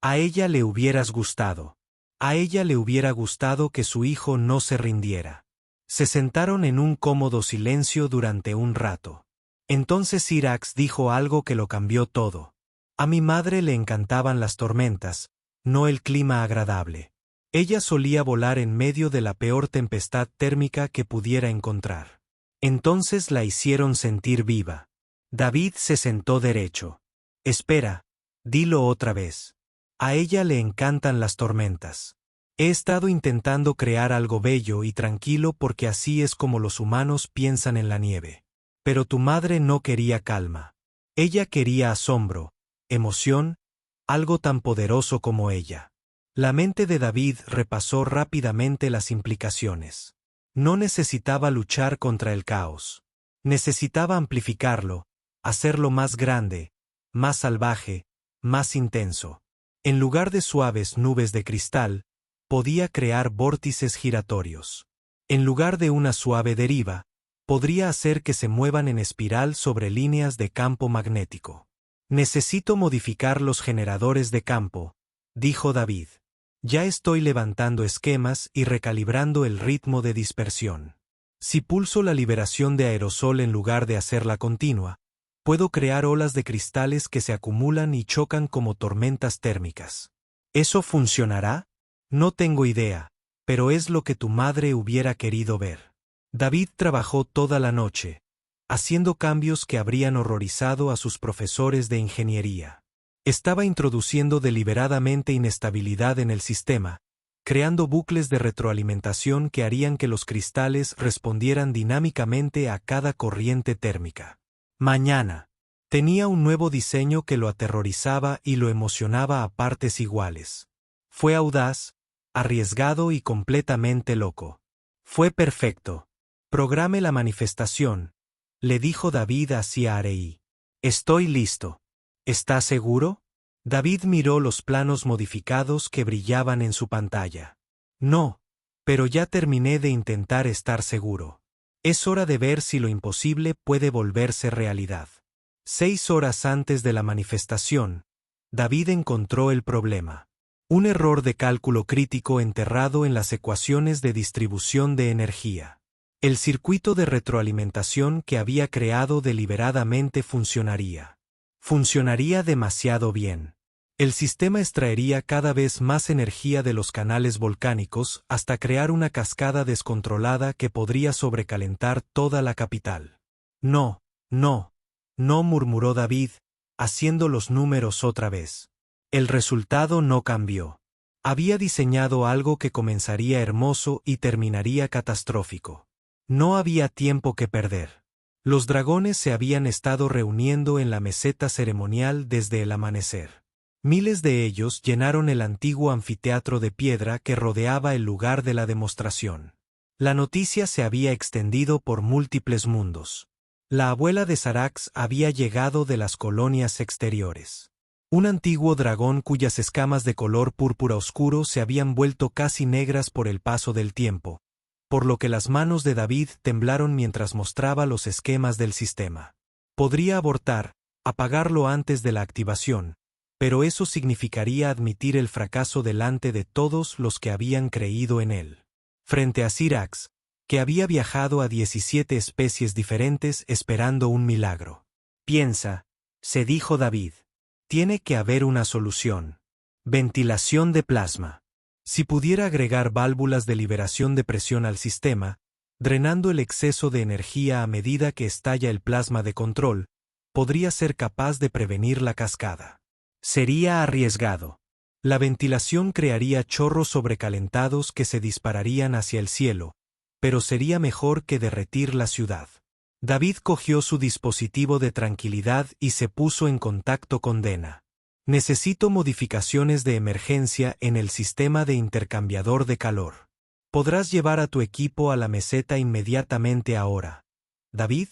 A ella le hubieras gustado. A ella le hubiera gustado que su hijo no se rindiera. Se sentaron en un cómodo silencio durante un rato. Entonces Syrax dijo algo que lo cambió todo. A mi madre le encantaban las tormentas, no el clima agradable. Ella solía volar en medio de la peor tempestad térmica que pudiera encontrar. Entonces la hicieron sentir viva. David se sentó derecho. «Espera, dilo otra vez. A ella le encantan las tormentas. He estado intentando crear algo bello y tranquilo porque así es como los humanos piensan en la nieve. Pero tu madre no quería calma. Ella quería asombro, emoción, algo tan poderoso como ella». La mente de David repasó rápidamente las implicaciones. No necesitaba luchar contra el caos. Necesitaba amplificarlo, hacerlo más grande, más salvaje, más intenso. En lugar de suaves nubes de cristal, podía crear vórtices giratorios. En lugar de una suave deriva, podría hacer que se muevan en espiral sobre líneas de campo magnético. «Necesito modificar los generadores de campo», dijo David. «Ya estoy levantando esquemas y recalibrando el ritmo de dispersión. Si pulso la liberación de aerosol en lugar de hacerla continua, puedo crear olas de cristales que se acumulan y chocan como tormentas térmicas. ¿Eso funcionará? No tengo idea, pero es lo que tu madre hubiera querido ver». David trabajó toda la noche, haciendo cambios que habrían horrorizado a sus profesores de ingeniería. Estaba introduciendo deliberadamente inestabilidad en el sistema, creando bucles de retroalimentación que harían que los cristales respondieran dinámicamente a cada corriente térmica. «Mañana», Tenía un nuevo diseño que lo aterrorizaba y lo emocionaba a partes iguales. Fue audaz, arriesgado y completamente loco. Fue perfecto. Programe la manifestación, le dijo David hacia Arei. Estoy listo. ¿Está seguro? David miró los planos modificados que brillaban en su pantalla. No, pero ya terminé de intentar estar seguro. Es hora de ver si lo imposible puede volverse realidad. 6 horas antes de la manifestación, David encontró el problema. Un error de cálculo crítico enterrado en las ecuaciones de distribución de energía. El circuito de retroalimentación que había creado deliberadamente funcionaría. Funcionaría demasiado bien. El sistema extraería cada vez más energía de los canales volcánicos hasta crear una cascada descontrolada que podría sobrecalentar toda la capital. No, no, no, murmuró David, haciendo los números otra vez. El resultado no cambió. Había diseñado algo que comenzaría hermoso y terminaría catastrófico. No había tiempo que perder. Los dragones se habían estado reuniendo en la meseta ceremonial desde el amanecer. Miles de ellos llenaron el antiguo anfiteatro de piedra que rodeaba el lugar de la demostración. La noticia se había extendido por múltiples mundos. La abuela de Sarax había llegado de las colonias exteriores. Un antiguo dragón cuyas escamas de color púrpura oscuro se habían vuelto casi negras por el paso del tiempo, por lo que las manos de David temblaron mientras mostraba los esquemas del sistema. Podría abortar, apagarlo antes de la activación, pero eso significaría admitir el fracaso delante de todos los que habían creído en él. Frente a Sirax, que había viajado a 17 especies diferentes esperando un milagro. Piensa, se dijo David. Tiene que haber una solución. Ventilación de plasma. Si pudiera agregar válvulas de liberación de presión al sistema, drenando el exceso de energía a medida que estalla el plasma de control, podría ser capaz de prevenir la cascada. Sería arriesgado. La ventilación crearía chorros sobrecalentados que se dispararían hacia el cielo, pero sería mejor que derretir la ciudad. David cogió su dispositivo de tranquilidad y se puso en contacto con Dena. Necesito modificaciones de emergencia en el sistema de intercambiador de calor. Podrás llevar a tu equipo a la meseta inmediatamente ahora. David,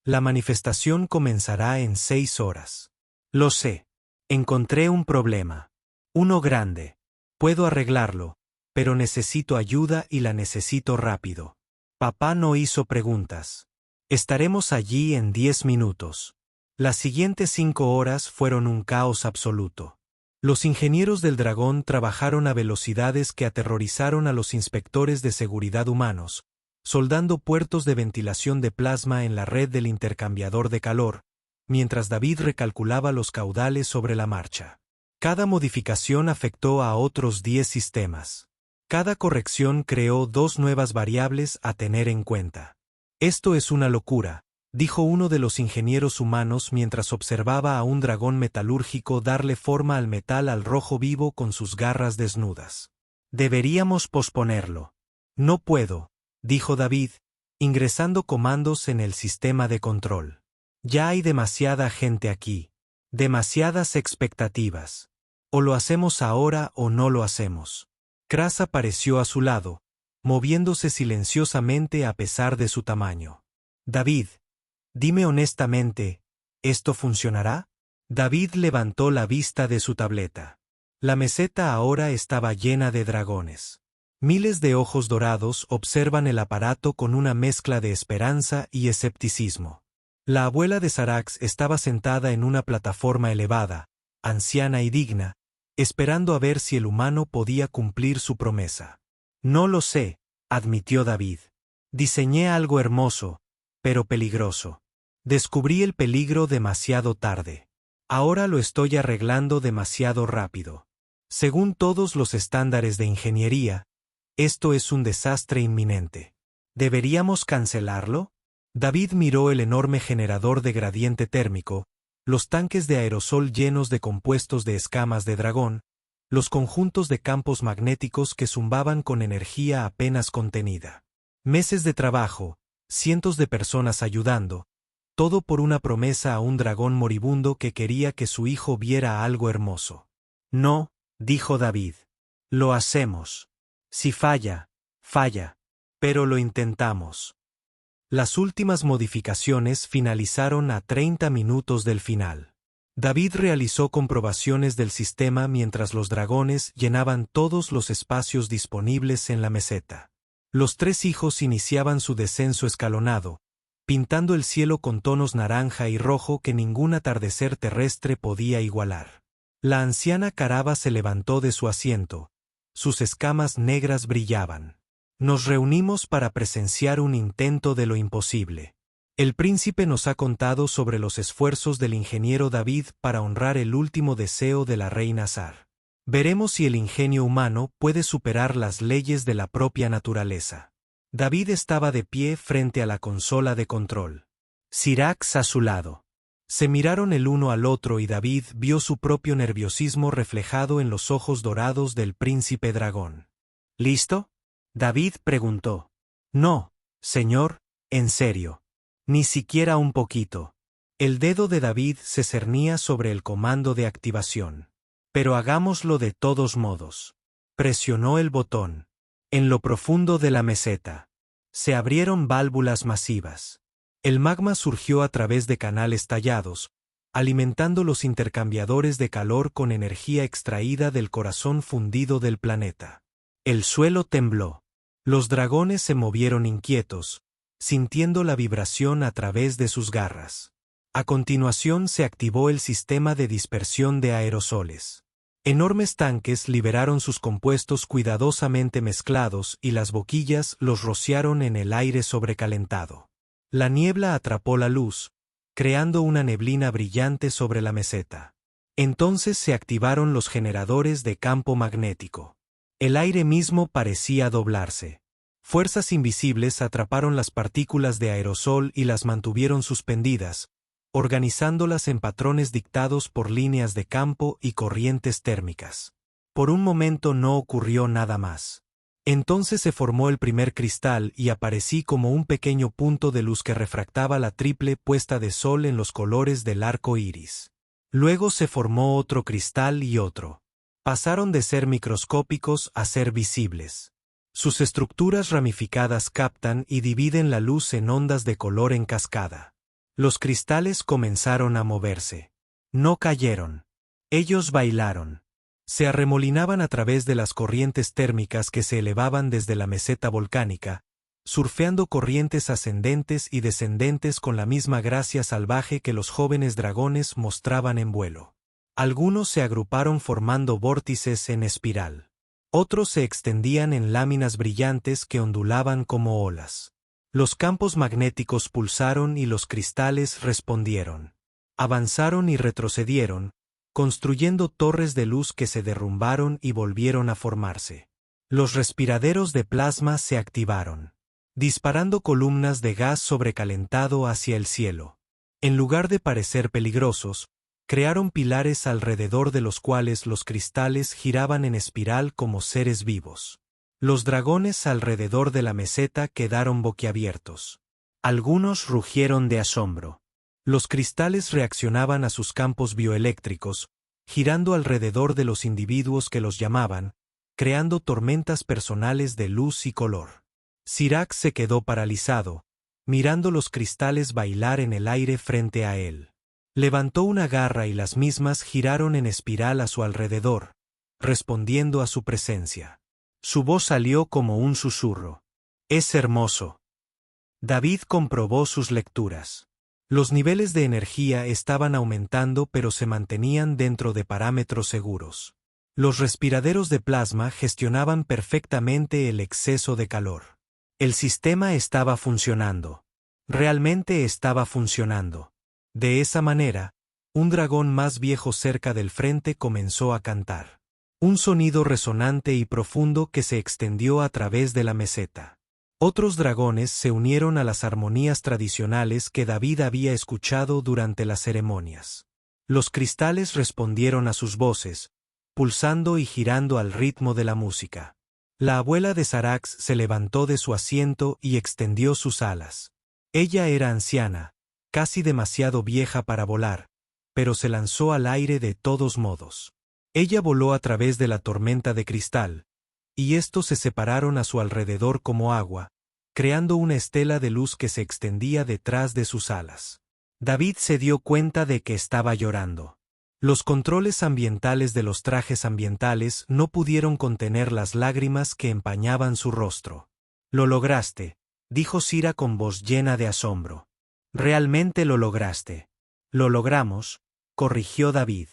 la manifestación comenzará en 6 horas. Lo sé. Encontré un problema. Uno grande. Puedo arreglarlo, pero necesito ayuda y la necesito rápido. Papá no hizo preguntas. Estaremos allí en 10 minutos. Las siguientes 5 horas fueron un caos absoluto. Los ingenieros del dragón trabajaron a velocidades que aterrorizaron a los inspectores de seguridad humanos, soldando puertos de ventilación de plasma en la red del intercambiador de calor, mientras David recalculaba los caudales sobre la marcha. Cada modificación afectó a otros 10 sistemas. Cada corrección creó 2 nuevas variables a tener en cuenta. Esto es una locura, dijo uno de los ingenieros humanos mientras observaba a un dragón metalúrgico darle forma al metal al rojo vivo con sus garras desnudas. Deberíamos posponerlo. No puedo, dijo David, ingresando comandos en el sistema de control. Ya hay demasiada gente aquí. Demasiadas expectativas. O lo hacemos ahora o no lo hacemos. Kras apareció a su lado, moviéndose silenciosamente a pesar de su tamaño. David, dime honestamente, ¿esto funcionará? David levantó la vista de su tableta. La meseta ahora estaba llena de dragones. Miles de ojos dorados observan el aparato con una mezcla de esperanza y escepticismo. La abuela de Sarax estaba sentada en una plataforma elevada, anciana y digna, esperando a ver si el humano podía cumplir su promesa. No lo sé, admitió David. Diseñé algo hermoso, pero peligroso. Descubrí el peligro demasiado tarde. Ahora lo estoy arreglando demasiado rápido. Según todos los estándares de ingeniería, esto es un desastre inminente. ¿Deberíamos cancelarlo? David miró el enorme generador de gradiente térmico, los tanques de aerosol llenos de compuestos de escamas de dragón, los conjuntos de campos magnéticos que zumbaban con energía apenas contenida. Meses de trabajo, cientos de personas ayudando, todo por una promesa a un dragón moribundo que quería que su hijo viera algo hermoso. No, dijo David. Lo hacemos. Si falla, falla. Pero lo intentamos. Las últimas modificaciones finalizaron a 30 minutos del final. David realizó comprobaciones del sistema mientras los dragones llenaban todos los espacios disponibles en la meseta. Los tres hijos iniciaban su descenso escalonado, pintando el cielo con tonos naranja y rojo que ningún atardecer terrestre podía igualar. La anciana Caraba se levantó de su asiento. Sus escamas negras brillaban. Nos reunimos para presenciar un intento de lo imposible. El príncipe nos ha contado sobre los esfuerzos del ingeniero David para honrar el último deseo de la reina Sar. Veremos si el ingenio humano puede superar las leyes de la propia naturaleza. David estaba de pie frente a la consola de control. Syrax a su lado. Se miraron el uno al otro y David vio su propio nerviosismo reflejado en los ojos dorados del príncipe dragón. ¿Listo? David preguntó. No, señor, en serio. Ni siquiera un poquito. El dedo de David se cernía sobre el comando de activación. Pero hagámoslo de todos modos. Presionó el botón. En lo profundo de la meseta. Se abrieron válvulas masivas. El magma surgió a través de canales tallados, alimentando los intercambiadores de calor con energía extraída del corazón fundido del planeta. El suelo tembló. Los dragones se movieron inquietos, sintiendo la vibración a través de sus garras. A continuación se activó el sistema de dispersión de aerosoles. Enormes tanques liberaron sus compuestos cuidadosamente mezclados y las boquillas los rociaron en el aire sobrecalentado. La niebla atrapó la luz, creando una neblina brillante sobre la meseta. Entonces se activaron los generadores de campo magnético. El aire mismo parecía doblarse. Fuerzas invisibles atraparon las partículas de aerosol y las mantuvieron suspendidas, organizándolas en patrones dictados por líneas de campo y corrientes térmicas. Por un momento no ocurrió nada más. Entonces se formó el primer cristal y aparecí como un pequeño punto de luz que refractaba la triple puesta de sol en los colores del arco iris. Luego se formó otro cristal y otro. Pasaron de ser microscópicos a ser visibles. Sus estructuras ramificadas captan y dividen la luz en ondas de color en cascada. Los cristales comenzaron a moverse. No cayeron. Ellos bailaron. Se arremolinaban a través de las corrientes térmicas que se elevaban desde la meseta volcánica, surfeando corrientes ascendentes y descendentes con la misma gracia salvaje que los jóvenes dragones mostraban en vuelo. Algunos se agruparon formando vórtices en espiral. Otros se extendían en láminas brillantes que ondulaban como olas. Los campos magnéticos pulsaron y los cristales respondieron. Avanzaron y retrocedieron, construyendo torres de luz que se derrumbaron y volvieron a formarse. Los respiraderos de plasma se activaron, disparando columnas de gas sobrecalentado hacia el cielo. En lugar de parecer peligrosos, crearon pilares alrededor de los cuales los cristales giraban en espiral como seres vivos. Los dragones alrededor de la meseta quedaron boquiabiertos. Algunos rugieron de asombro. Los cristales reaccionaban a sus campos bioeléctricos, girando alrededor de los individuos que los llamaban, creando tormentas personales de luz y color. Syrax se quedó paralizado, mirando los cristales bailar en el aire frente a él. Levantó una garra y las mismas giraron en espiral a su alrededor, respondiendo a su presencia. Su voz salió como un susurro. Es hermoso. David comprobó sus lecturas. Los niveles de energía estaban aumentando pero se mantenían dentro de parámetros seguros. Los respiraderos de plasma gestionaban perfectamente el exceso de calor. El sistema estaba funcionando. Realmente estaba funcionando. De esa manera, un dragón más viejo cerca del frente comenzó a cantar. Un sonido resonante y profundo que se extendió a través de la meseta. Otros dragones se unieron a las armonías tradicionales que David había escuchado durante las ceremonias. Los cristales respondieron a sus voces, pulsando y girando al ritmo de la música. La abuela de Syrax se levantó de su asiento y extendió sus alas. Ella era anciana, casi demasiado vieja para volar, pero se lanzó al aire de todos modos. Ella voló a través de la tormenta de cristal, y estos se separaron a su alrededor como agua, creando una estela de luz que se extendía detrás de sus alas. David se dio cuenta de que estaba llorando. Los controles ambientales de los trajes ambientales no pudieron contener las lágrimas que empañaban su rostro. «Lo lograste», dijo Cira con voz llena de asombro. «Realmente lo lograste». «Lo logramos», corrigió David.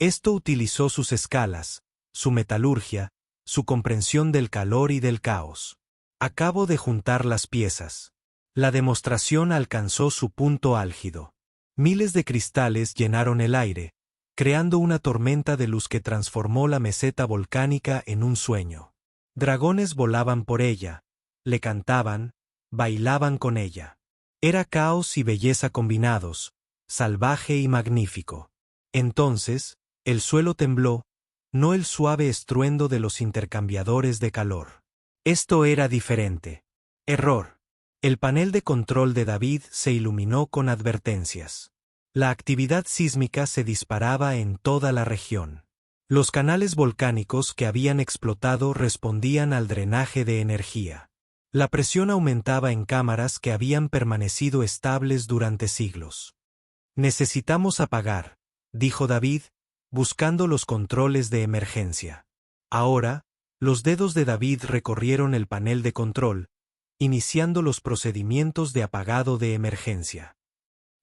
Esto utilizó sus escalas, su metalurgia, su comprensión del calor y del caos. Acabo de juntar las piezas. La demostración alcanzó su punto álgido. Miles de cristales llenaron el aire, creando una tormenta de luz que transformó la meseta volcánica en un sueño. Dragones volaban por ella, le cantaban, bailaban con ella. Era caos y belleza combinados, salvaje y magnífico. Entonces, el suelo tembló, no el suave estruendo de los intercambiadores de calor. Esto era diferente. Error. El panel de control de David se iluminó con advertencias. La actividad sísmica se disparaba en toda la región. Los canales volcánicos que habían explotado respondían al drenaje de energía. La presión aumentaba en cámaras que habían permanecido estables durante siglos. «Necesitamos apagar», dijo David, buscando los controles de emergencia. Ahora, los dedos de David recorrieron el panel de control, iniciando los procedimientos de apagado de emergencia.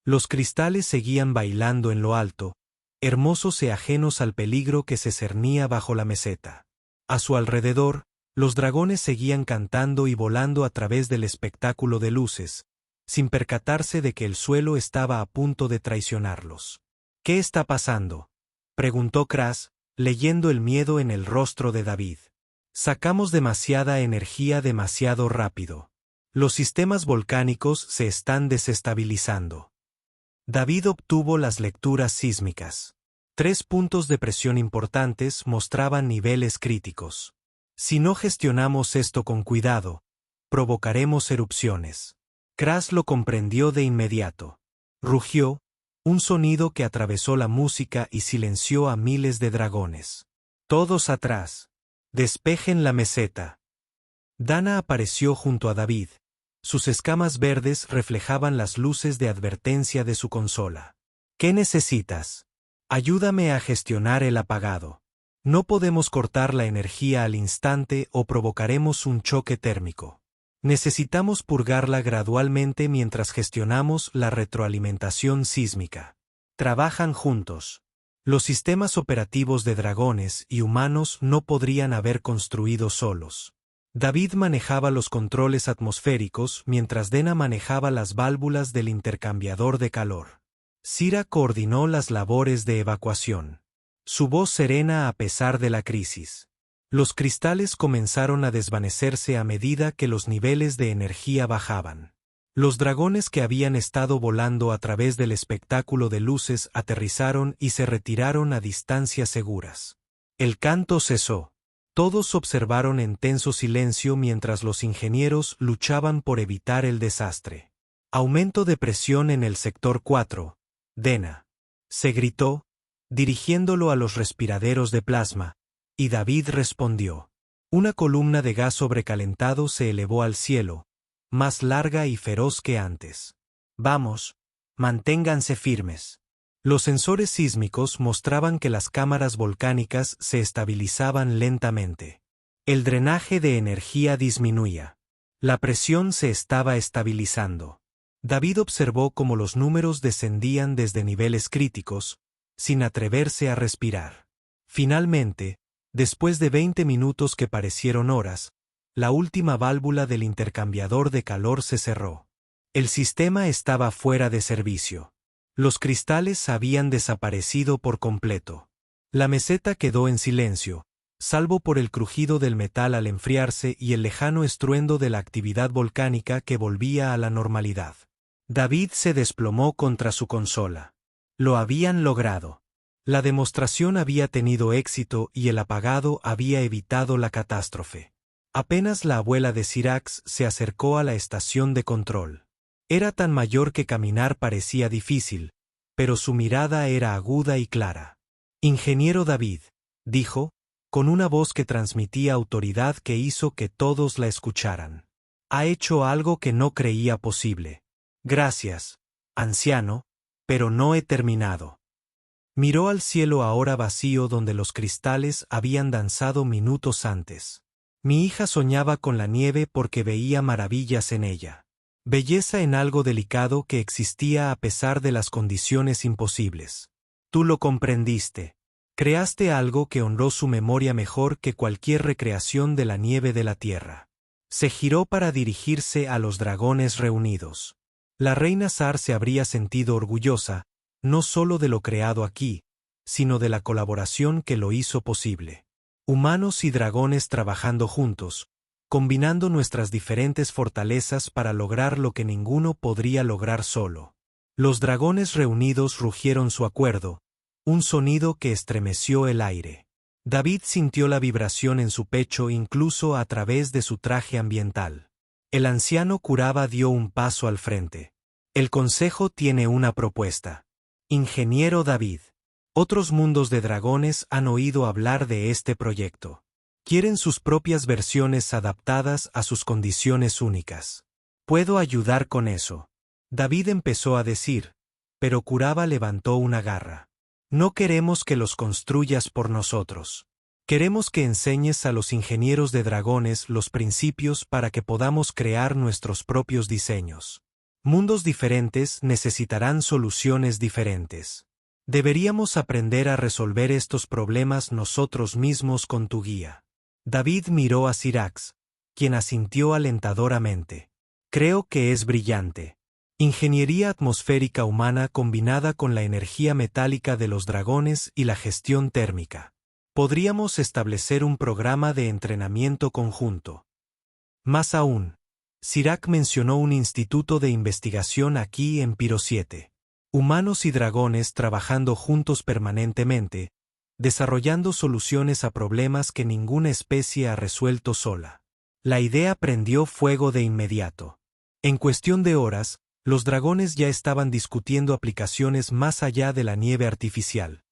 Los cristales seguían bailando en lo alto, hermosos e ajenos al peligro que se cernía bajo la meseta. A su alrededor, los dragones seguían cantando y volando a través del espectáculo de luces, sin percatarse de que el suelo estaba a punto de traicionarlos. «¿Qué está pasando?», preguntó Kras, leyendo el miedo en el rostro de David. «Sacamos demasiada energía demasiado rápido. Los sistemas volcánicos se están desestabilizando». David obtuvo las lecturas sísmicas. 3 puntos de presión importantes mostraban niveles críticos. «Si no gestionamos esto con cuidado, provocaremos erupciones». Kras lo comprendió de inmediato. Rugió, un sonido que atravesó la música y silenció a miles de dragones. «Todos atrás. Despejen la meseta». Dana apareció junto a David. Sus escamas verdes reflejaban las luces de advertencia de su consola. «¿Qué necesitas? Ayúdame a gestionar el apagado. No podemos cortar la energía al instante o provocaremos un choque térmico. Necesitamos purgarla gradualmente mientras gestionamos la retroalimentación sísmica». Trabajan juntos. Los sistemas operativos de dragones y humanos no podrían haber construido solos. David manejaba los controles atmosféricos mientras Dena manejaba las válvulas del intercambiador de calor. Cira coordinó las labores de evacuación. Su voz serena a pesar de la crisis. Los cristales comenzaron a desvanecerse a medida que los niveles de energía bajaban. Los dragones que habían estado volando a través del espectáculo de luces aterrizaron y se retiraron a distancias seguras. El canto cesó. Todos observaron en tenso silencio mientras los ingenieros luchaban por evitar el desastre. «Aumento de presión en el sector 4, Dena», se gritó, dirigiéndolo a los respiraderos de plasma, y David respondió. Una columna de gas sobrecalentado se elevó al cielo, más larga y feroz que antes. «Vamos, manténganse firmes». Los sensores sísmicos mostraban que las cámaras volcánicas se estabilizaban lentamente. El drenaje de energía disminuía. La presión se estaba estabilizando. David observó cómo los números descendían desde niveles críticos, sin atreverse a respirar. Finalmente, después de 20 minutos que parecieron horas, la última válvula del intercambiador de calor se cerró. El sistema estaba fuera de servicio. Los cristales habían desaparecido por completo. La meseta quedó en silencio, salvo por el crujido del metal al enfriarse y el lejano estruendo de la actividad volcánica que volvía a la normalidad. David se desplomó contra su consola. Lo habían logrado. La demostración había tenido éxito y el apagado había evitado la catástrofe. Apenas la abuela de Syrax se acercó a la estación de control. Era tan mayor que caminar parecía difícil, pero su mirada era aguda y clara. Ingeniero David, dijo, con una voz que transmitía autoridad que hizo que todos la escucharan. Ha hecho algo que no creía posible. Gracias, anciano, pero no he terminado. Miró al cielo ahora vacío donde los cristales habían danzado minutos antes. Mi hija soñaba con la nieve porque veía maravillas en ella. Belleza en algo delicado que existía a pesar de las condiciones imposibles. Tú lo comprendiste. Creaste algo que honró su memoria mejor que cualquier recreación de la nieve de la tierra. Se giró para dirigirse a los dragones reunidos. La reina Zar se habría sentido orgullosa, no solo de lo creado aquí, sino de la colaboración que lo hizo posible. Humanos y dragones trabajando juntos, combinando nuestras diferentes fortalezas para lograr lo que ninguno podría lograr solo. Los dragones reunidos rugieron su acuerdo, un sonido que estremeció el aire. David sintió la vibración en su pecho incluso a través de su traje ambiental. El anciano Kuraba dio un paso al frente. El consejo tiene una propuesta. Ingeniero David. Otros mundos de dragones han oído hablar de este proyecto. Quieren sus propias versiones adaptadas a sus condiciones únicas. Puedo ayudar con eso. David empezó a decir, pero Kuraba levantó una garra. No queremos que los construyas por nosotros. Queremos que enseñes a los ingenieros de dragones los principios para que podamos crear nuestros propios diseños. Mundos diferentes necesitarán soluciones diferentes. Deberíamos aprender a resolver estos problemas nosotros mismos con tu guía. David miró a Syrax, quien asintió alentadoramente. Creo que es brillante. Ingeniería atmosférica humana combinada con la energía metálica de los dragones y la gestión térmica. Podríamos establecer un programa de entrenamiento conjunto. Más aún, Syrax mencionó un instituto de investigación aquí en Piro 7. Humanos y dragones trabajando juntos permanentemente, desarrollando soluciones a problemas que ninguna especie ha resuelto sola. La idea prendió fuego de inmediato. En cuestión de horas, los dragones ya estaban discutiendo aplicaciones más allá de la nieve artificial.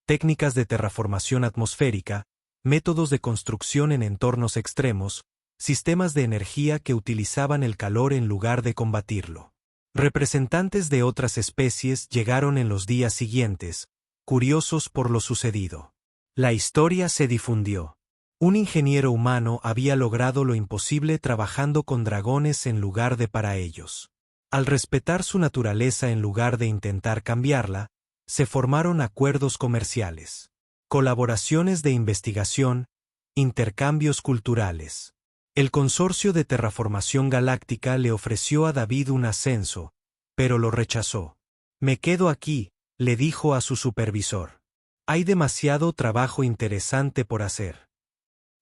Técnicas de terraformación atmosférica, métodos de construcción en entornos extremos, sistemas de energía que utilizaban el calor en lugar de combatirlo. Representantes de otras especies llegaron en los días siguientes, curiosos por lo sucedido. La historia se difundió. Un ingeniero humano había logrado lo imposible trabajando con dragones en lugar de para ellos. Al respetar su naturaleza en lugar de intentar cambiarla, se formaron acuerdos comerciales, colaboraciones de investigación, intercambios culturales. El consorcio de terraformación galáctica le ofreció a David un ascenso, pero lo rechazó. Me quedo aquí, le dijo a su supervisor. Hay demasiado trabajo interesante por hacer.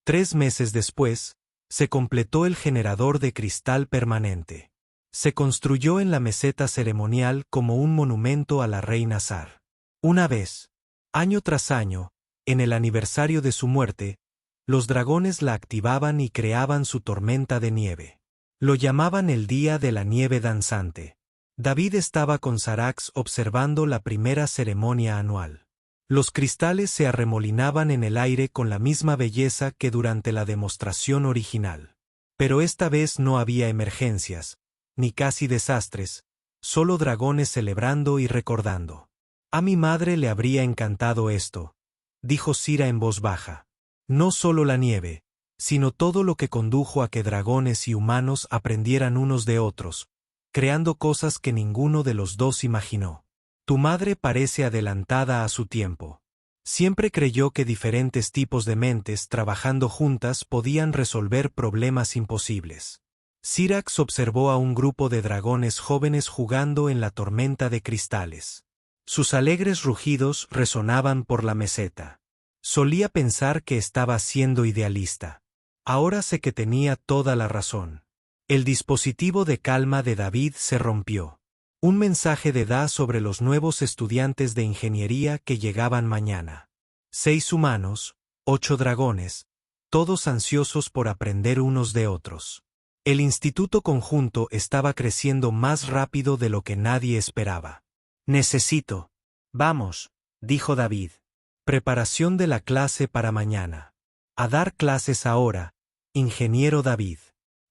3 meses después, se completó el generador de cristal permanente. Se construyó en la meseta ceremonial como un monumento a la reina Zar. Una vez, año tras año, en el aniversario de su muerte, los dragones la activaban y creaban su tormenta de nieve. Lo llamaban el Día de la Nieve Danzante. David estaba con Syrax observando la primera ceremonia anual. Los cristales se arremolinaban en el aire con la misma belleza que durante la demostración original. Pero esta vez no había emergencias, ni casi desastres, solo dragones celebrando y recordando. A mi madre le habría encantado esto, dijo Sira en voz baja. No solo la nieve, sino todo lo que condujo a que dragones y humanos aprendieran unos de otros, creando cosas que ninguno de los dos imaginó. Tu madre parece adelantada a su tiempo. Siempre creyó que diferentes tipos de mentes trabajando juntas podían resolver problemas imposibles. Syrax observó a un grupo de dragones jóvenes jugando en la tormenta de cristales. Sus alegres rugidos resonaban por la meseta. Solía pensar que estaba siendo idealista. Ahora sé que tenía toda la razón. El dispositivo de calma de David se rompió. Un mensaje de Da sobre los nuevos estudiantes de ingeniería que llegaban mañana. 6 humanos, 8 dragones, todos ansiosos por aprender unos de otros. El instituto conjunto estaba creciendo más rápido de lo que nadie esperaba. Necesito. Vamos, dijo David. Preparación de la clase para mañana. A dar clases ahora, ingeniero David.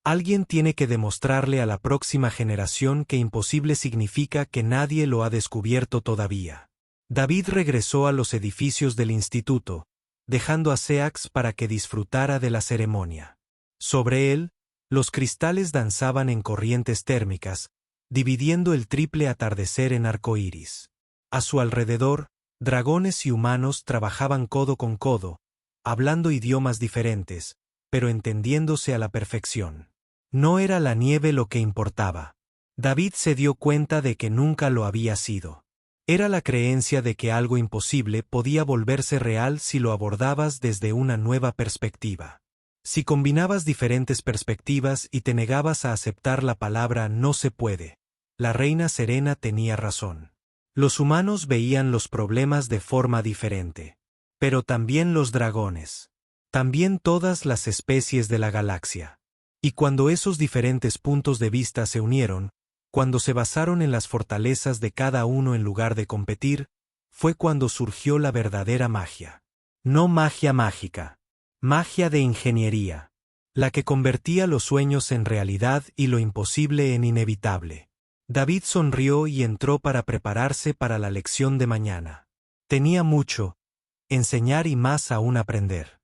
Alguien tiene que demostrarle a la próxima generación que imposible significa que nadie lo ha descubierto todavía. David regresó a los edificios del instituto, dejando a Seax para que disfrutara de la ceremonia. Sobre él, los cristales danzaban en corrientes térmicas, dividiendo el triple atardecer en arcoíris. A su alrededor, dragones y humanos trabajaban codo con codo, hablando idiomas diferentes, pero entendiéndose a la perfección. No era la nieve lo que importaba. David se dio cuenta de que nunca lo había sido. Era la creencia de que algo imposible podía volverse real si lo abordabas desde una nueva perspectiva. Si combinabas diferentes perspectivas y te negabas a aceptar la palabra no se puede, la reina Serena tenía razón. Los humanos veían los problemas de forma diferente. Pero también los dragones. También todas las especies de la galaxia. Y cuando esos diferentes puntos de vista se unieron, cuando se basaron en las fortalezas de cada uno en lugar de competir, fue cuando surgió la verdadera magia. No magia mágica. Magia de ingeniería. La que convertía los sueños en realidad y lo imposible en inevitable. David sonrió y entró para prepararse para la lección de mañana. Tenía mucho, enseñar y más aún aprender.